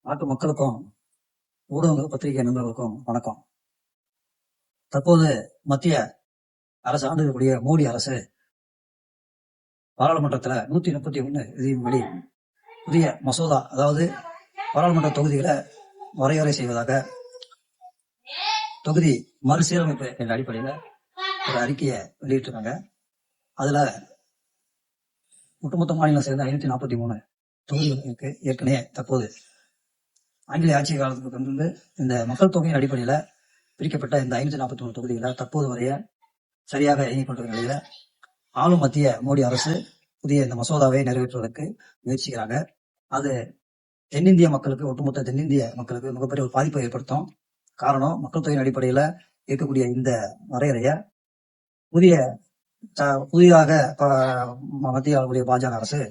நாட்டு மக்களுக்கும் ஊடகங்கள் பத்திரிகை நண்பர்களுக்கும் வணக்கம். தற்போது மத்திய அரசு ஆண்டிருக்கக்கூடிய மோடி அரசு பாராளுமன்றத்தில் 131 விதியின்படி புதிய மசோதா, அதாவது பாராளுமன்ற தொகுதிகளை வரையறை செய்வதாக தொகுதி மறுசீரமைப்பு என்ற அடிப்படையில் ஒரு அறிக்கையை வெளியிட்டிருக்காங்க. அதுல ஒட்டுமொத்த மாநிலம் சேர்ந்த 543 தொகுதிகளுக்கு ஏற்கனவே தற்போது ஆங்கிலேய ஆட்சி காலத்துக்கு வந்து இந்த மக்கள் தொகையின் அடிப்படையில பிரிக்கப்பட்ட இந்த 543 தொகுதிகளை தற்போது வரைய சரியாக இயங்கிக் கொண்டிருக்கிற நிலையில ஆளும் மத்திய மோடி அரசு புதிய இந்த மசோதாவை நிறைவேற்றுவதற்கு முயற்சிக்கிறாங்க. அது தென்னிந்திய மக்களுக்கு, ஒட்டுமொத்த தென்னிந்திய மக்களுக்கு மிகப்பெரிய ஒரு பாதிப்பை ஏற்படுத்தும். காரணம், மக்கள் தொகையின் அடிப்படையில இருக்கக்கூடிய இந்த வரையறைய புதிதாக மத்திய ஆளக்கூடிய பாஜக அரசு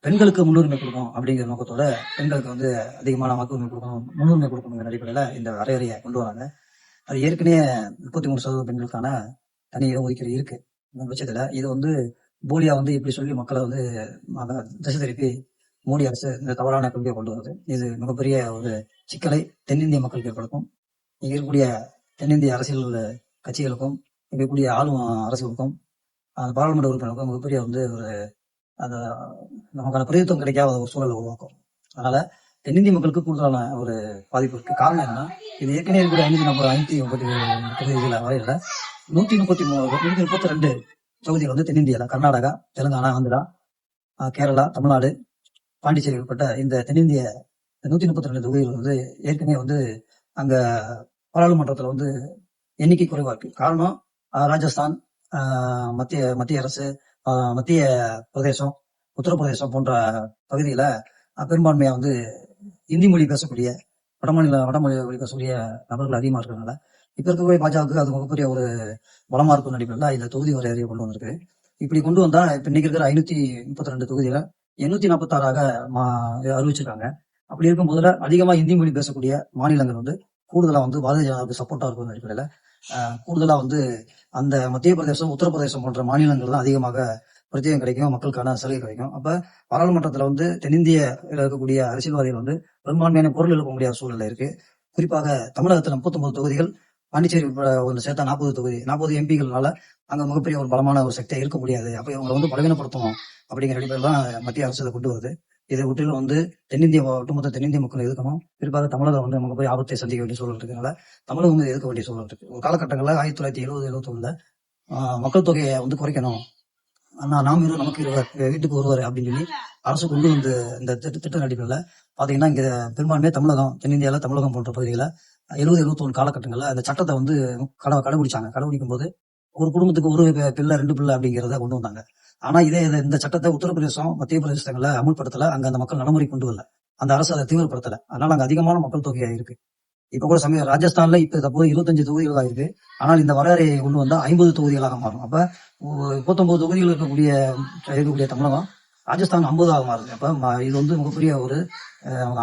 பெண்களுக்கு முன்னுரிமை கொடுக்கணும் அப்படிங்கிற நோக்கத்தோட பெண்களுக்கு வந்து அதிகமான வாக்குரிமை கொடுக்கணும், முன்னுரிமை கொடுக்கணுங்கிற அடிப்படையில இந்த வரையறையை கொண்டு வராங்க. அது ஏற்கனவே 33% பெண்களுக்கான தனி இடம் ஒதுக்கீடு இருக்கு. இந்த பட்சத்துல இது வந்து போலியா வந்து இப்படி சொல்லி மக்களை வந்து திசை திருப்பி மோடி அரசு இந்த தவறான கொள்கையை கொண்டு வருது. இது மிகப்பெரிய ஒரு சிக்கலை தென்னிந்திய மக்களுக்கு ஏற்படுத்தும். இங்க இருக்கக்கூடிய தென்னிந்திய அரசியல் கட்சிகளுக்கும், இங்க இருக்கக்கூடிய ஆளும் அரசுகளுக்கும், பாராளுமன்ற உறுப்பினருக்கும் மிகப்பெரிய வந்து ஒரு அந்த நமக்கான பிரதித்துவம் கிடைக்காத ஒரு சூழலை உருவாக்கும். அதனால தென்னிந்திய மக்களுக்கு கூடுதலான ஒரு பாதிப்பு இருக்கு. காரணம் என்னன்னா, இது ஏற்கனவே இருக்கிற 550 தொகுதிகளை வரையில 132 தொகுதிகள் வந்து தென்னிந்தியால கர்நாடகா, தெலுங்கானா, ஆந்திரா, கேரளா, தமிழ்நாடு, பாண்டிச்சேரி உட்பட்ட இந்த தென்னிந்திய 132 தொகுதிகள் வந்து ஏற்கனவே வந்து அங்க பாராளுமன்றத்துல வந்து எண்ணிக்கை குறைவா இருக்கு. காரணம், ராஜஸ்தான், மத்திய அரசு, மத்திய பிரதேசம், உத்தரப்பிரதேசம் போன்ற பகுதியில பெரும்பான்மையா வந்து இந்தி மொழி பேசக்கூடிய வடமொழி பேசக்கூடிய நபர்கள் அதிகமா இருக்கிறதுனால இப்ப இருக்கக்கூடிய பாஜகவுக்கு அது மிகப்பெரிய ஒரு பலமா இருக்கும் அடிப்படையில் இந்த தொகுதி வரையறையை கொண்டு வந்திருக்கு. இப்படி கொண்டு வந்தா இப்ப இன்னைக்கு இருக்கிற 532 தொகுதியில 846 அறிவிச்சிருக்காங்க. அப்படி இருக்கும் போதுல அதிகமா இந்தி மொழி பேசக்கூடிய மாநிலங்கள் வந்து கூடுதலா வந்து பாரதிய ஜனதாவுக்கு சப்போர்ட்டா இருக்கும் அடிப்படையில கூடுதலா வந்து அந்த மத்திய பிரதேசம், உத்தரப்பிரதேசம் போன்ற மாநிலங்கள் தான் அதிகமாக பிரத்யேகம் கிடைக்கும், மக்களுக்கான சலுகை கிடைக்கும். அப்ப பாராளுமன்றத்துல வந்து தென்னிந்திய இருக்கக்கூடிய அரசியல்வாதிகள் வந்து பெரும்பான்மையான பொருள் எழுப்ப முடியாத சூழ்நிலை இருக்கு. குறிப்பாக தமிழகத்துல 39 தொகுதிகள், பாண்டிச்சேரி ஒன்று சேர்த்தா 40 எம்பிகள்னால அங்க மிகப்பெரிய ஒரு பலமான ஒரு சக்தியா இருக்க முடியாது. அப்ப இவங்களை வந்து பலவீனப்படுத்தணும் அப்படிங்கிற அடிப்படையில் தான் மத்திய அரசு கொண்டு வருது. இதை ஒட்டிலும் வந்து ஒட்டுமொத்த தென்னிந்திய மக்கள் எதிர்க்கணும். குறிப்பாக தமிழகம் வந்து மிகப்பெரிய ஆபத்தை சந்திக்க வேண்டிய சூழல் இருக்கிறதுனால தமிழகம் வந்து எதிர்க்க வேண்டிய சூழல் இருக்கு. ஒரு காலகட்டங்களில் 1970-71 மக்கள் தொகையை வந்து குறைக்கணும், நாம் இருவர் நமக்கு இருவர், வீட்டுக்கு ஒருவர் அப்படின்னு சொல்லி அரசு கொண்டு வந்து இந்த திட்ட அடிப்படையில் பாத்தீங்கன்னா இங்க பெரும்பான்மையா தமிழகம், தென்னிந்தியால தமிழகம் போன்ற பகுதிகளில் 70-71 காலகட்டங்களில் அந்த சட்டத்தை வந்து கடைபிடிச்சாங்க. கடைபிடிக்கும் போது ஒரு குடும்பத்துக்கு ஒரு பிள்ளை 2 பிள்ளை அப்படிங்கிறத கொண்டு வந்தாங்க. ஆனா இந்த சட்டத்தை உத்தரப்பிரதேசம், மத்திய பிரதேசங்களை அமுல்படுத்தல. அங்க அந்த மக்கள் நடைமுறை கொண்டு வரல, அந்த அரசு அதை தீவிரப்படுத்தல. அதனால அங்க அதிகமான மக்கள் தொகையா இருக்கு. இப்ப கூட ராஜஸ்தான்ல இப்ப தற்போது 25 தொகுதிகளா இருக்கு. ஆனால் இந்த வரையறையை கொண்டு வந்தா 50 தொகுதிகளாக மாறும். அப்ப 39 தொகுதிகள் இருக்கக்கூடிய தமிழகம் ராஜஸ்தான் 50ஆக மாறுது. அப்ப இது வந்து மிகப்பெரிய ஒரு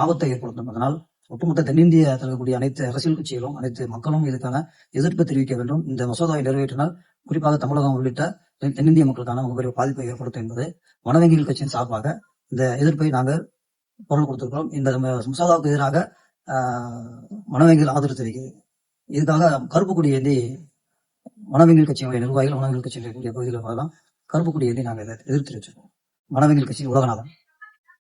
ஆபத்தை ஏற்படுத்தும். அதனால் ஒட்டுமொத்த தென்னிந்திய இருக்கக்கூடிய அனைத்து அரசியல் கட்சிகளும், அனைத்து மக்களும் இதுக்கான எதிர்ப்பு தெரிவிக்க வேண்டும். இந்த மசோதாவை நிறைவேற்றினால் குறிப்பாக தமிழகம் உள்ளிட்ட தென்னிந்திய மக்களுக்கான மிகப்பெரிய பாதிப்பை ஏற்படுத்தும் என்பது வனவங்கிகள் கட்சியின் சார்பாக இந்த எதிர்ப்பை நாங்கள் குரல் கொடுத்திருக்கிறோம். இந்த மசோதாவுக்கு எதிராக வனவங்கிகள் ஆதரவு தெரிவிக்கிறது. இதுக்காக கருப்பு கொடி ஏந்தி வனவங்கிகள் கட்சியினுடைய நிர்வாகிகள், வனவங்கிகள் கட்சியினுடைய பகுதியில் கருப்பு கொடி ஏந்தி நாங்கள் எதிர்த்து வச்சிருக்கோம். வனவங்கிகள் கட்சி உலகநாதன்.